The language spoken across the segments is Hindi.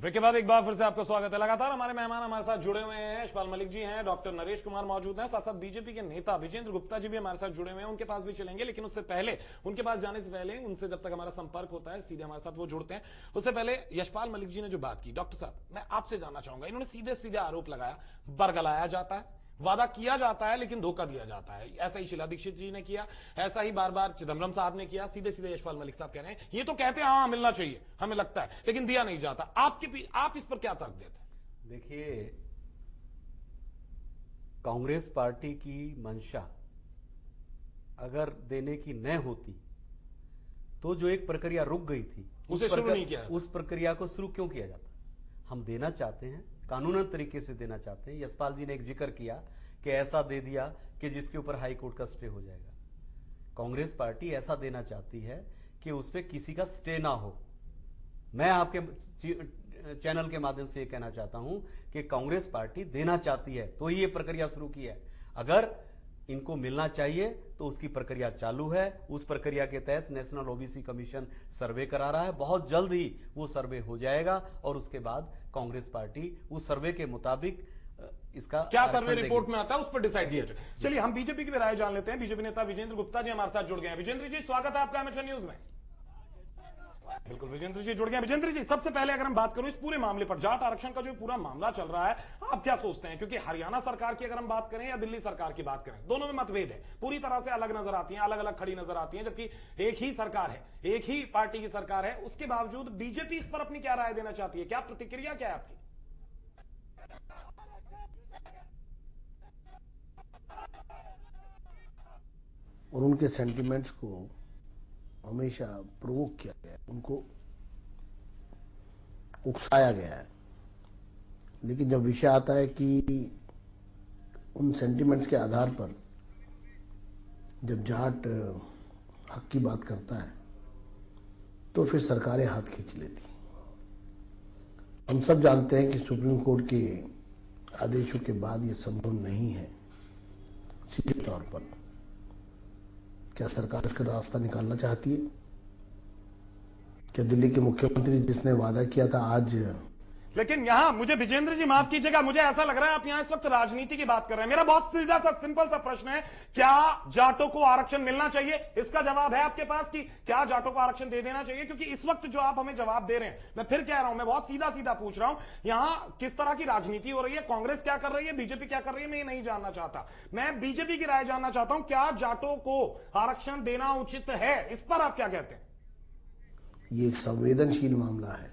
ब्रेक के बाद एक बार फिर से आपका स्वागत है। लगातार हमारे मेहमान हमारे साथ जुड़े हुए हैं। यशपाल मलिक जी हैं, डॉक्टर नरेश कुमार मौजूद हैं, साथ साथ बीजेपी के नेता विजेंद्र गुप्ता जी भी हमारे साथ जुड़े हुए हैं। उनके पास भी चलेंगे, लेकिन उससे पहले, उनके पास जाने से पहले, उनसे जब तक हमारा संपर्क होता है सीधे हमारे साथ वो जुड़ते हैं, उससे पहले यशपाल मलिक जी ने जो बात की, डॉक्टर साहब मैं आपसे जानना चाहूंगा, इन्होंने सीधे सीधे आरोप लगाया, बरगलाया जाता है, वादा किया जाता है लेकिन धोखा दिया जाता है। ऐसा ही शीला दीक्षित जी ने किया, ऐसा ही बार बार चिदम्बरम साहब ने किया। सीधे सीधे यशपाल मलिक साहब कह रहे हैं, ये तो कहते हैं हाँ मिलना चाहिए, हमें लगता है, लेकिन दिया नहीं जाता। आप इस पर क्या तर्क देते हैं? देखिए, कांग्रेस पार्टी की मंशा अगर देने की न होती तो जो एक प्रक्रिया रुक गई थी उसे शुरू नहीं किया, उस प्रक्रिया को शुरू क्यों किया जाता? हम देना चाहते हैं, कानूनन तरीके से देना चाहते हैं। यशपाल जी ने एक जिक्र किया कि ऐसा दे दिया कि जिसके ऊपर हाई कोर्ट का स्टे हो जाएगा। कांग्रेस पार्टी ऐसा देना चाहती है कि उस पर किसी का स्टे ना हो। मैं आपके चैनल के माध्यम से ये कहना चाहता हूं कि कांग्रेस पार्टी देना चाहती है तो ये प्रक्रिया शुरू की है। अगर इनको मिलना चाहिए तो उसकी प्रक्रिया चालू है। उस प्रक्रिया के तहत नेशनल ओबीसी कमीशन सर्वे करा रहा है। बहुत जल्द ही वो सर्वे हो जाएगा और उसके बाद कांग्रेस पार्टी उस सर्वे के मुताबिक इसका क्या सर्वे रिपोर्ट में आता है उस पर डिसाइड किया जाए। चलिए हम बीजेपी की भी राय जान लेते हैं। बीजेपी नेता विजेंद्र गुप्ता जी हमारे साथ जुड़ गए हैं। विजेंद्र जी स्वागत है आपका एमएचए न्यूज में। बिल्कुल विजेंद्र जी जुड़ गए। विजेंद्र जी सबसे पहले अगर हम बात करें इस पूरे मामले पर, जाट आरक्षण का जो पूरा मामला चल रहा है, आप क्या सोचते हैं? क्योंकि हरियाणा सरकार की अगर हम बात करें या दिल्ली सरकार की बात करें, दोनों में मतभेद है, पूरी तरह से अलग नजर आती हैं, अलग अलग खड़ी नजर आती हैं, जबकि एक ही सरकार है, एक ही पार्टी की सरकार है। उसके बावजूद बीजेपी इस पर अपनी क्या राय देना चाहती है? क्या प्रतिक्रिया क्या है आपकी? और उनके सेंटिमेंट्स को हमेशा प्रोवोक किया गया है, उनको उकसाया गया है। लेकिन जब विषय आता है कि उन सेंटिमेंट्स के आधार पर जब जाट हक की बात करता है तो फिर सरकारें हाथ खींच लेती हैं। हम सब जानते हैं कि सुप्रीम कोर्ट के आदेशों के बाद ये संभव नहीं है सीधे तौर पर। क्या सरकार इसका रास्ता निकालना चाहती है? क्या दिल्ली के मुख्यमंत्री जिसने वादा किया था आज? लेकिन यहां मुझे विजेंद्र जी माफ कीजिएगा, मुझे ऐसा लग रहा है आप यहां इस वक्त राजनीति की बात कर रहे हैं। मेरा बहुत सीधा सा सिंपल सा प्रश्न है, क्या जाटों को आरक्षण मिलना चाहिए? इसका जवाब है आपके पास कि क्या जाटों को आरक्षण दे देना चाहिए? क्योंकि इस वक्त जो आप हमें जवाब दे रहे हैं, मैं फिर कह रहा हूं, मैं बहुत सीधा सीधा पूछ रहा हूं, यहां किस तरह की राजनीति हो रही है, कांग्रेस क्या कर रही है, बीजेपी क्या कर रही है, मैं ये नहीं जानना चाहता। मैं बीजेपी की राय जानना चाहता हूं, क्या जाटों को आरक्षण देना उचित है? इस पर आप क्या कहते हैं? ये एक संवेदनशील मामला है।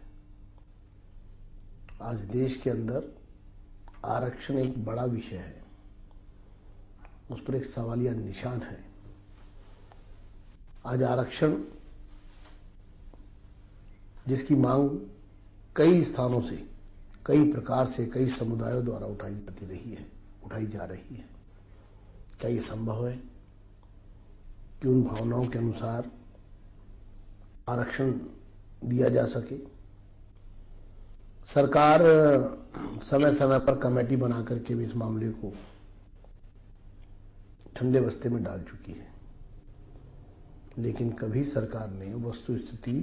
आज देश के अंदर आरक्षण एक बड़ा विषय है, उस पर एक सवालिया निशान है। आज आरक्षण जिसकी मांग कई स्थानों से, कई प्रकार से, कई समुदायों द्वारा उठाई जा रही है। क्या ये संभव है कि उन भावनाओं के अनुसार आरक्षण दिया जा सके? सरकार समय समय पर कमेटी बना करके भी इस मामले को ठंडे बस्ते में डाल चुकी है, लेकिन कभी सरकार ने वस्तु स्थिति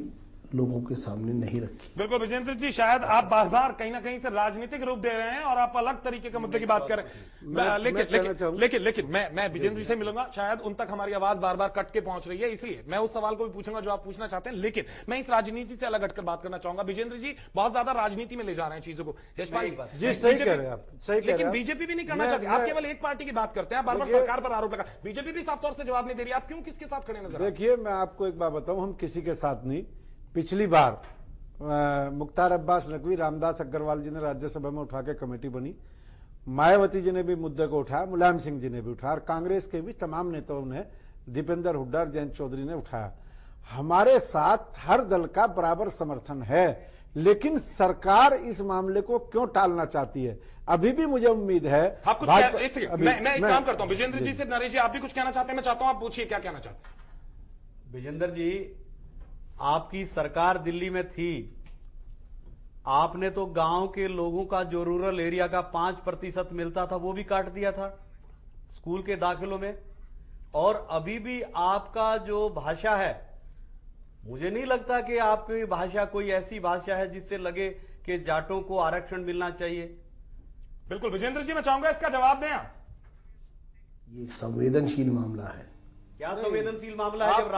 लोगों के सामने नहीं रखी। बिल्कुल विजेंद्र जी, शायद आप बार बार कहीं ना कहीं से राजनीतिक रूप दे रहे हैं और आप अलग तरीके के मुद्दे की बात कर रहे हैं। लेकिन मैं विजेंद्र जी से मिलूंगा, शायद उन तक हमारी आवाज बार बार कट के पहुंच रही है, इसलिए मैं उस सवाल को भी पूछूंगा जो आप पूछना चाहते हैं, लेकिन मैं इस राजनीति से अलग हटकर बात करना चाहूंगा। विजेंद्र जी बहुत ज्यादा राजनीति में ले जा रहे हैं चीजों को। यशपाल जी सही कह रहे हैं आप, लेकिन बीजेपी भी नहीं करना चाहती। आप केवल एक पार्टी की बात करते हैं, बार बार सरकार पर आरोप लगा, बीजेपी भी साफ तौर से जवाब नहीं दे रही। आप क्यों किसके साथ खड़े नजर? देखिए मैं आपको एक बात बताऊं, हम किसी के साथ नहीं। पिछली बार मुख्तार अब्बास नकवी, रामदास अग्रवाल जी ने राज्यसभा में उठा के कमेटी बनी, मायावती जी ने भी मुद्दे को उठाया, मुलायम सिंह जी ने भी उठाया, और कांग्रेस के भी तमाम नेताओं ने, दीपेंद्र हुड्डा और जयंत चौधरी ने उठाया। हमारे साथ हर दल का बराबर समर्थन है, लेकिन सरकार इस मामले को क्यों टालना चाहती है? अभी भी मुझे उम्मीद है। मैं एक काम करता हूं विजेंद्र जी से, नरेश जी आप भी कुछ कहना चाहते हैं? मैं चाहता हूं आप पूछिए क्या कहना चाहते हैं। विजेंद्र जी, आपकी सरकार दिल्ली में थी, आपने तो गांव के लोगों का जो रूरल एरिया का 5% मिलता था वो भी काट दिया था स्कूल के दाखिलों में। और अभी भी आपका जो भाषा है, मुझे नहीं लगता कि आपकी भाषा कोई ऐसी भाषा है जिससे लगे कि जाटों को आरक्षण मिलना चाहिए? बिल्कुल विजेंद्र जी, मैं चाहूंगा इसका जवाब दें आप। ये एक संवेदनशील मामला है। क्या संवेदनशील मामला है जब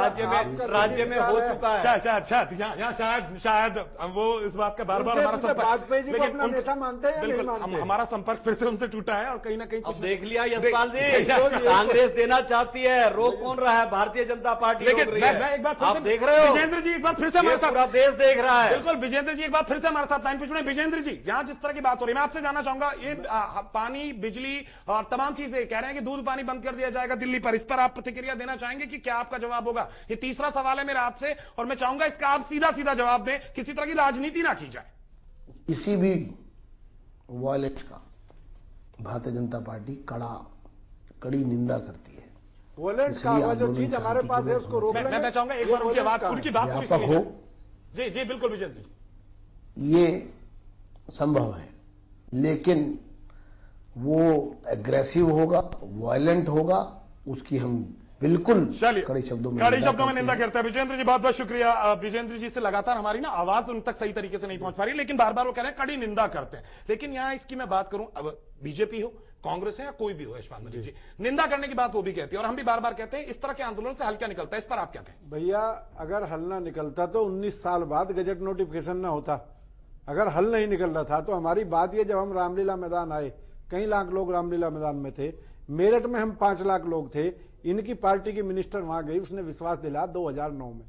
राज्य में हो चुका है? शायद शायद वो इस बात का बार बार हमारा संपर्क, वाजपेयी जी को अपना नेता मानते हैं या नहीं बिल्कुल मानते? हमारा संपर्क फिर से उनसे टूटा है और कहीं ना कहीं अब देख लिया यशपाल जी, कांग्रेस देना चाहती है, रोक कौन रहा है? भारतीय जनता पार्टी लेकिन रोक रही है। मैं एक बार आप देख रहे हो, विजेंद्र जी एक बार फिर से हमारे साथ, पूरा देश देख रहा है। बिल्कुल विजेंद्र जी एक बार फिर से हमारे साथ लाइन पे जुड़े। विजेंद्र जी, यहाँ जिस तरह की बात हो रही है, मैं आपसे जानना चाहूंगा, ये पानी, बिजली और तमाम चीजें कह रहे हैं कि दूध पानी बंद कर दिया जाएगा दिल्ली पर, इस पर आप प्रतिक्रिया देना चाहेंगे कि क्या आपका जवाब होगा? ये तीसरा सवाल है मेरा आपसे और मैं चाहूंगा इसका आप सीधा सीधा जवाब दें, किसी तरह की राजनीति ना की जाए। किसी भी वायलेंस का भारतीय जनता पार्टी कड़ी निंदा करती है। वॉयलेंस का हुआ जो चीज हमारे पास है उसको रोक लेंगे। मैं चाहूंगा एक बार उनकी बात पूरी व्यापक हो। जी जी बिल्कुल विजेंद्र जी, ये संभव है, लेकिन वो एग्रेसिव होगा, वायलेंट होगा, उसकी हम बिल्कुल कड़ी शब्दों में निंदा करते हैं। विजेंद्र जी बहुत बहुत शुक्रिया। विजेंद्र जी से लगातार हमारी ना आवाज उन तक सही तरीके से नहीं पहुंच पा रही, लेकिन बार बार वो कह रहे हैं कड़ी निंदा करते हैं। लेकिन यहां इसकी मैं बात करूं, अब बीजेपी हो, कांग्रेस है या कोई भी हो, यशपाल मलिक जी, निंदा करने की बात वो भी कहती है और हम भी बार बार कहते हैं, इस तरह के आंदोलन से हल क्या निकलता है? इस पर आप क्या कहें? भैया, अगर हल ना निकलता तो 19 साल बाद गजट नोटिफिकेशन ना होता। अगर हल नहीं निकल रहा था तो हमारी बात ये, जब हम रामलीला मैदान आए, कई लाख लोग रामलीला मैदान में थे, मेरठ में हम 5 लाख लोग थे, इनकी पार्टी की मिनिस्टर वहां गई, उसने विश्वास दिलाया 2009 में।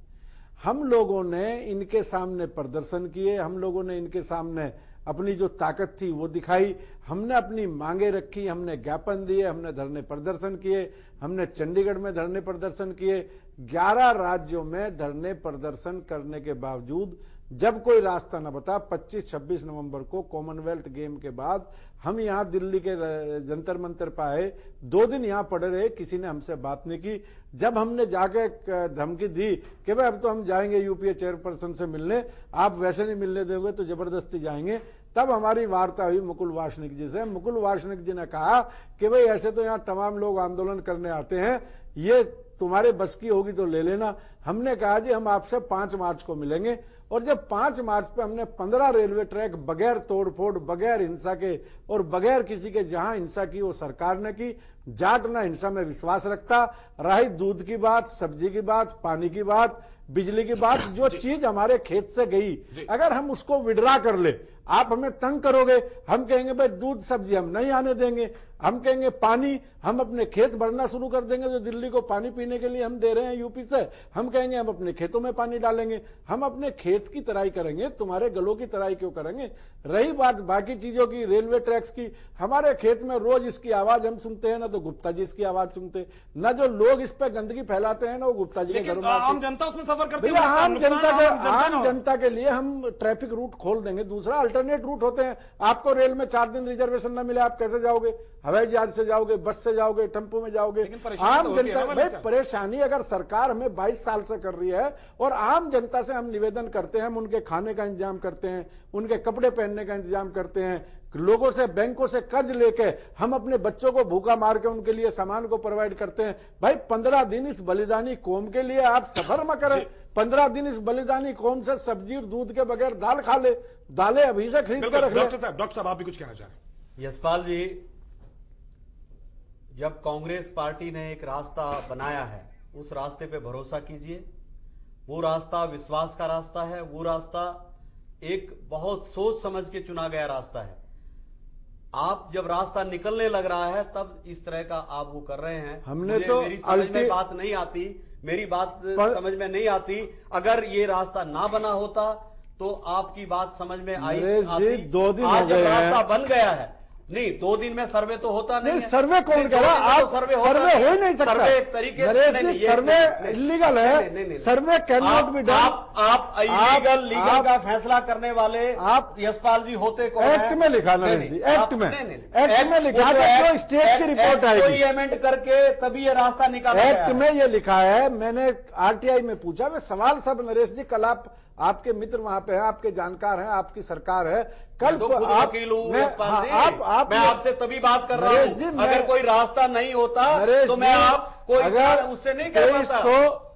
हम लोगों ने इनके सामने प्रदर्शन किए, हम लोगों ने इनके सामने अपनी जो ताकत थी वो दिखाई, हमने अपनी मांगे रखी, हमने ज्ञापन दिए, हमने धरने प्रदर्शन किए, हमने चंडीगढ़ में धरने प्रदर्शन किए। 11 राज्यों में धरने प्रदर्शन करने के बावजूद जब कोई रास्ता न बता, 25-26 नवंबर को कॉमनवेल्थ गेम के बाद हम यहाँ दिल्ली के जंतर मंतर पर आए, 2 दिन यहाँ पड़े रहे, किसी ने हमसे बात नहीं की। जब हमने जाके धमकी दी कि भाई अब तो हम जाएंगे यूपीए चेयरपर्सन से मिलने, आप वैसे नहीं मिलने दोगे तो जबरदस्ती जाएंगे, तब हमारी वार्ता हुई मुकुल वासनिक जी से। मुकुल वासनिक जी ने कहा कि भाई ऐसे तो यहाँ तमाम लोग आंदोलन करने आते हैं, ये तुम्हारे बस की होगी तो ले लेना। हमने कहा जी हम आपसे 5 मार्च को मिलेंगे, और जब 5 मार्च पे हमने 15 रेलवे ट्रैक बगैर तोड़फोड़, बगैर हिंसा के और बगैर किसी के, जहां हिंसा की वो सरकार ने की। जाट ना हिंसा में विश्वास रखता, रही दूध की बात, सब्जी की बात, पानी की बात, बिजली की बात, जो चीज हमारे खेत से गई, अगर हम उसको विड्रा कर ले, आप हमें तंग करोगे, हम कहेंगे भाई दूध सब्जी हम नहीं आने देंगे, हम कहेंगे पानी, हम अपने खेत भरना शुरू कर देंगे, जो दिल्ली को पानी पीने के लिए हम दे रहे हैं यूपी से, हम कहेंगे हम अपने खेतों में पानी डालेंगे, हम अपने खेत की तराई करेंगे, तुम्हारे गलों की तराई क्यों करेंगे? रही बात बाकी चीजों की, रेलवे ट्रैक्स की, हमारे खेत में रोज इसकी आवाज हम सुनते हैं, ना तो गुप्ता जी इसकी आवाज सुनते, ना जो लोग इस पे गंदगी फैलाते हैं ना वो गुप्ता जी के घरों में। आम जनता उसमें सफर करती है। आम जनता के लिए हम ट्रैफिक रूट खोल देंगे, दूसरा अल्टरनेट रूट होते हैं। आपको रेल में 4 दिन रिजर्वेशन न मिले, आप कैसे जाओगे? हवाई जहाज से जाओगे, बस से जाओगे, टेम्पो में जाओगे? आम जनता भाई परेशानी अगर सरकार हमें 22 साल से कर रही है, और आम जनता से हम निवेदन करते हैं, हम उनके खाने का इंतजाम करते हैं, उनके कपड़े पहनने का इंतजाम करते हैं, लोगों से, बैंकों से कर्ज लेके हम अपने बच्चों को भूखा मार के उनके लिए सामान को प्रोवाइड करते हैं। भाई 15 दिन इस बलिदानी कौम के लिए आप सफर न करें, 15 दिन इस बलिदानी कौम से सब्जी और दूध के बगैर दाल खा ले, दालें अभी से खरीद कर रख ले। डॉक्टर साहब आप भी कुछ कहना चाह रहे हैं? यशपाल जी, जब कांग्रेस पार्टी ने एक रास्ता बनाया है, उस रास्ते पे भरोसा कीजिए। वो रास्ता विश्वास का रास्ता है, वो रास्ता एक बहुत सोच समझ के चुना गया रास्ता है। आप जब रास्ता निकलने लग रहा है तब इस तरह का आप वो कर रहे हैं। हमने तो मेरी समझ में बात नहीं आती, मेरी बात समझ में नहीं आती। अगर ये रास्ता ना बना होता तो आपकी बात समझ में आई। 2 दिन आज जब रास्ता बन गया है, नहीं 2 दिन में सर्वे तो होता नहीं, सर्वे कौन कह रहा? आप सर्वे हो ही नहीं सकता। सर्वे एक तरीके से सर्वे इलीगल है, सर्वे कैन नॉट बी डन। आप लीगल का फैसला करने वाले आप यशपाल जी होते कौन? एक्ट में लिखा नरेश जी, एक्ट में लिखा है, स्टेट की रिपोर्ट आएगी, कोई अमेंड करके तभी ये रास्ता निकाला। एक्ट में ये लिखा है। मैंने आरटीआई में पूछा, वे सवाल सब नरेश जी, कल आपके मित्र वहां पे हैं, आपके जानकार हैं, आपकी सरकार है, कल तो खुद वकील हूं, मैं आपसे तभी बात कर रहा हूं। अगर कोई रास्ता नहीं होता तो मैं अगर उससे नहीं कर पाता।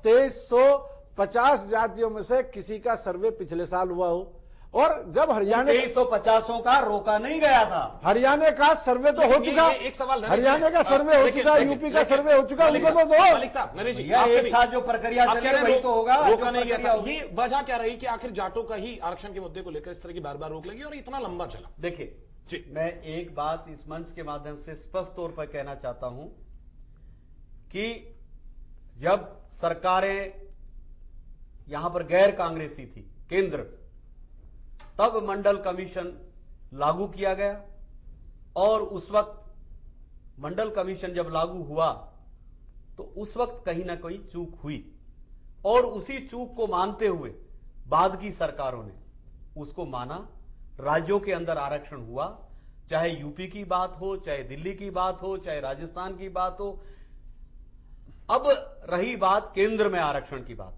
2350 जातियों में से किसी का सर्वे पिछले साल हुआ हो और जब हरियाणा 2350 का रोका नहीं गया था। हरियाणा का सर्वे तो हो चुका, एक सवाल हरियाणा का सर्वे हो चुका, यूपी का सर्वे हो चुका, उनको तो दो। मलिक साहब, नरेश जी, एक साथ जो प्रक्रिया चली है वही तो होगा, रोका नहीं गया था। ये वजह क्या रही कि आखिर जाटों का ही आरक्षण के मुद्दे को लेकर इस तरह की बार बार रोक लगी और इतना लंबा चला? देखिए जी, मैं एक बात इस मंच के माध्यम से स्पष्ट तौर पर कहना चाहता हूं कि जब सरकारें यहां पर गैर कांग्रेसी थी केंद्र, तब मंडल कमीशन लागू किया गया और उस वक्त मंडल कमीशन जब लागू हुआ तो उस वक्त कहीं ना कहीं चूक हुई और उसी चूक को मानते हुए बाद की सरकारों ने उसको माना। राज्यों के अंदर आरक्षण हुआ, चाहे यूपी की बात हो, चाहे दिल्ली की बात हो, चाहे राजस्थान की बात हो। अब रही बात केंद्र में आरक्षण की बात,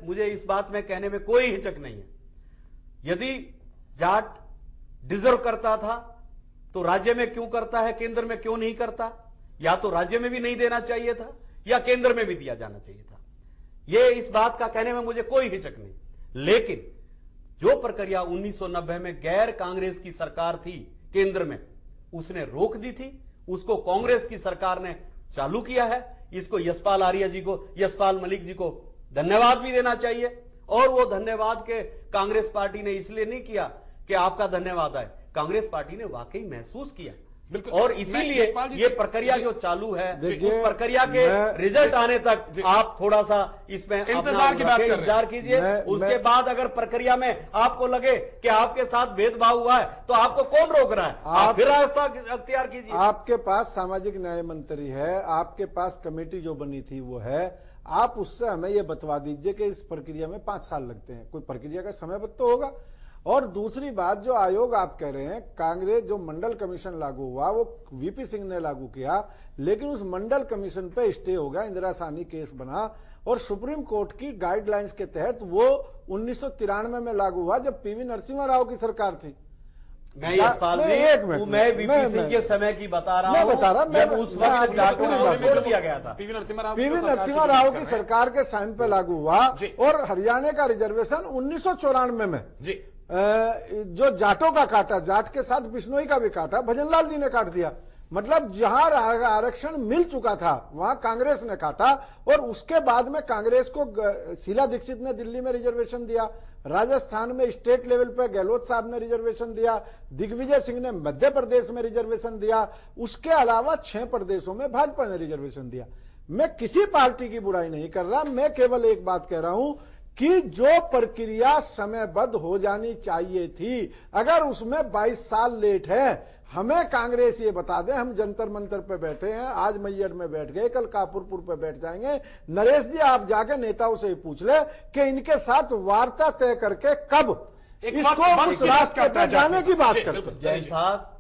मुझे इस बात में कहने में कोई हिचक नहीं है। यदि जाट डिजर्व करता था तो राज्य में क्यों करता है, केंद्र में क्यों नहीं करता? या तो राज्य में भी नहीं देना चाहिए था या केंद्र में भी दिया जाना चाहिए था। यह इस बात का कहने में मुझे कोई हिचक नहीं। लेकिन जो प्रक्रिया 1990 में गैर कांग्रेस की सरकार थी केंद्र में, उसने रोक दी थी, उसको कांग्रेस की सरकार ने चालू किया है। इसको यशपाल आर्य जी को, यशपाल मलिक जी को धन्यवाद भी देना चाहिए। और वो धन्यवाद के कांग्रेस पार्टी ने इसलिए नहीं किया कि आपका धन्यवाद आए, कांग्रेस पार्टी ने वाकई महसूस किया और इसीलिए ये प्रक्रिया जो चालू है, उस प्रक्रिया के रिजल्ट आने तक आप थोड़ा सा इसमें इंतजार कीजिए। उसके बाद अगर प्रक्रिया में आपको लगे कि आपके साथ भेदभाव हुआ है तो आपको कौन रोक रहा है, आप फिर ऐसा अख्तियार कीजिए। आपके पास सामाजिक न्याय मंत्री है, आपके पास कमेटी जो बनी थी वो है, आप उससे हमें ये बतवा दीजिए कि इस प्रक्रिया में 5 साल लगते हैं, कोई प्रक्रिया का समयबद्ध तो होगा। और दूसरी बात, जो आयोग आप कह रहे हैं, कांग्रेस जो मंडल कमीशन लागू हुआ वो वीपी सिंह ने लागू किया, लेकिन उस मंडल कमीशन पे स्टे हो गया, इंदिरा साहनी केस बना और सुप्रीम कोर्ट की गाइडलाइंस के तहत वो 1993 में लागू हुआ जब पीवी नरसिम्हा राव की सरकार थी। मैं वीपी सिंह के समय की बता रहा हूं, जब उस वक्त जाटों को छोड़ दिया गया था। पीवी नरसिम्हा राव की सरकार के टाइम पे लागू हुआ और हरियाणा का रिजर्वेशन 1994 में जो जाटों का काटा, जाट के साथ बिश्नोई का भी काटा, भजनलाल जी ने काट दिया। मतलब जहां आरक्षण मिल चुका था वहां कांग्रेस ने काटा और उसके बाद में कांग्रेस को शीला दीक्षित ने दिल्ली में रिजर्वेशन दिया, राजस्थान में स्टेट लेवल पे गहलोत साहब ने रिजर्वेशन दिया, दिग्विजय सिंह ने मध्य प्रदेश में रिजर्वेशन दिया, उसके अलावा 6 प्रदेशों में भाजपा ने रिजर्वेशन दिया। मैं किसी पार्टी की बुराई नहीं कर रहा, मैं केवल एक बात कह रहा हूं कि जो प्रक्रिया समयबद्ध हो जानी चाहिए थी, अगर उसमें 22 साल लेट है, हमें कांग्रेस ये बता दे। हम जंतर मंतर पे बैठे हैं, आज मैयड़ में बैठ गए, कल कापुरपुर पे बैठ जाएंगे। नरेश जी आप जाके नेताओं से ही पूछ ले कि इनके साथ वार्ता तय करके कब इसको उस रास्ते पे जाने की बात करते हैं। जय साहब,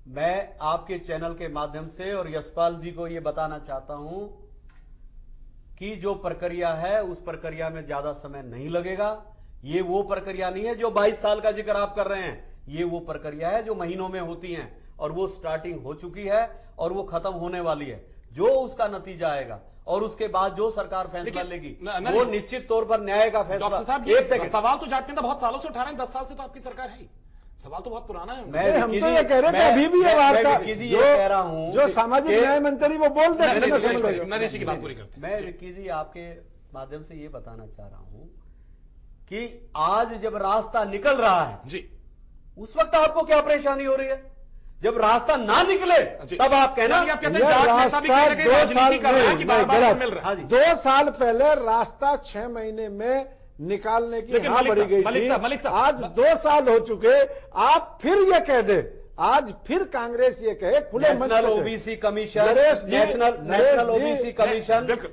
मैं आपके चैनल के माध्यम से और यशपाल जी को यह बताना चाहता हूं कि जो प्रक्रिया है उस प्रक्रिया में ज्यादा समय नहीं लगेगा। ये वो प्रक्रिया नहीं है जो 22 साल का जिक्र आप कर रहे हैं, ये वो प्रक्रिया है जो महीनों में होती है और वो स्टार्टिंग हो चुकी है और वो खत्म होने वाली है। जो उसका नतीजा आएगा और उसके बाद जो सरकार फैसला लेगी वो निश्चित तौर पर न्याय का फैसला। डॉक्टर साहब, एक सेकंड, सवाल तो जाट नेता बहुत सालों से उठा रहे हैं, 10 साल से तो आपकी सरकार है, सवाल तो बहुत पुराना है। हम तो ये कह रहे थे अभी भी ये वार्ता कह रहा हूं जो सामाजिक न्याय मंत्री वो बोल दे। नरेश की बात पूरी करते मैं विक्की जी आपके माध्यम से ये बताना चाह रहा हूं कि आज जब रास्ता निकल रहा है जी, उस वक्त आपको क्या परेशानी हो रही है? जब रास्ता ना निकले तब आप कहना 2 साल पहले रास्ता 6 महीने में निकालने की हाँ भरी गई थी। आज 2 साल हो चुके, आप फिर ये कह दे, आज फिर कांग्रेस ये कहे खुले national OBC commission,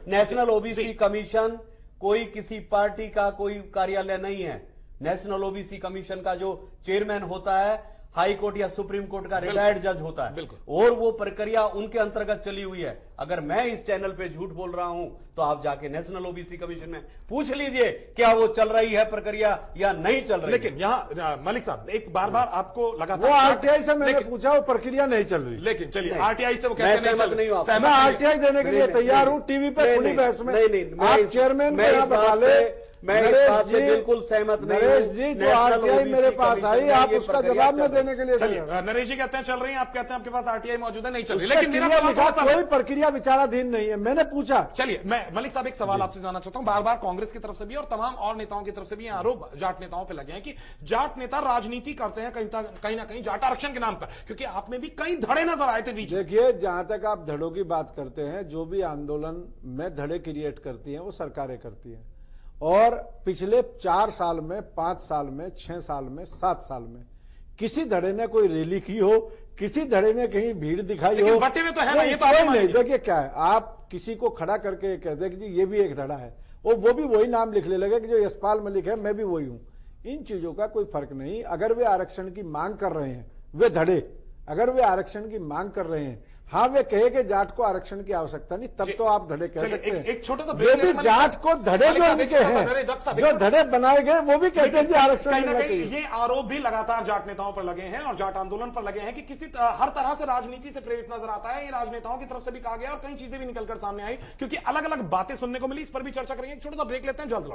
national OBC commission कोई किसी पार्टी का कोई कार्यालय नहीं है। नेशनल ओबीसी कमीशन का जो चेयरमैन होता है हाई कोर्ट या सुप्रीम कोर्ट का रिटायर्ड जज होता है और वो प्रक्रिया उनके अंतर्गत चली हुई है। अगर मैं इस चैनल पे झूठ बोल रहा हूं तो आप जाके नेशनल ओबीसी कमीशन में पूछ लीजिए क्या वो चल रही है प्रक्रिया या नहीं चल रही। लेकिन यहाँ मलिक साहब एक बार आपको लगा वो आरटीआई से मैंने पूछा, वो प्रक्रिया नहीं चल रही। लेकिन चलिए आरटीआई से वो कहते मैं आरटीआई देने के लिए तैयार हूँ, टीवी पे खुली बहस में आप चेयरमैन को यहाँ बता ले मैं इस नरेश बात से जी, बिल्कुल सहमत नहीं हूं। नरेश जी, जो नेशनल आरटीआई ओबीसी मेरे पास कमीशन आई, में आप ये उसका प्रक्रिया जवाब मैं चल रही देने के लिए चलिए, तैयार हूं। नरेश जी कहते हैं चल रही है, आप कहते हैं आपके पास आरटीआई मौजूद है, नहीं चल रही। उसमें लेकिन मेरा क्लियर सवाल लिखा, थोड़ा सा कोई प्रक्रिया विचाराधीन नहीं है, मैंने पूछा। चलिए, मैं मलिक साहब एक सवाल आपसे जानना चाहता हूं। बार बार कांग्रेस की तरफ से भी और तमाम और नेताओं की तरफ से भी ये आरोप जाट नेताओं पे लगे हैं कि जाट नेता राजनीति करते हैं कहीं ना कहीं जाट आरक्षण के नाम पर, क्योंकि आप में भी कई धड़े नजर आए थे बीच में। देखिए, जहां तक आप धड़ों की बात करते हैं, जो भी आंदोलन में धड़े क्रिएट करती हैं वो सरकारें करती हैं, और पिछले 4 साल में, 5 साल में, 6 साल में, 7 साल में किसी धड़े ने कोई रैली की हो, किसी धड़े ने कहीं भीड़ दिखाई लेकिन हो, बटे में तो है ना, ये तो कोई आप नहीं। मानेंगे। देखिए क्या है, आप किसी को खड़ा करके कहते हैं कि जी ये भी एक धड़ा है, वो भी वही नाम लिखने लगे कि जो यशपाल मलिक है, मैं भी वही हूं। इन चीजों का कोई फर्क नहीं। अगर वे आरक्षण की मांग कर रहे हैं, वे धड़े अगर वे आरक्षण की मांग कर रहे हैं, हाँ वे कहे कि जाट को आरक्षण की आवश्यकता नहीं, तब तो आप धड़े कह सकते हैं। एक छोटा सा वे भी जाट को धड़े जो इनके हैं, जो धड़े बनाए गए, वो भी कहते हैं कि आरक्षण कहीं ना मिलना कहीं चाहिए। ये आरोप भी लगातार जाट नेताओं पर लगे हैं और जाट आंदोलन पर लगे हैं कि किसी हर तरह से राजनीति से प्रेरित नजर आता है। ये राजनेताओं की तरफ से भी कहा गया और कई चीजें भी निकलकर सामने आई, क्योंकि अलग अलग बातें सुनने को मिली। इस पर भी चर्चा करेंगे, एक छोटा सा ब्रेक लेते हैं, जल्द लौट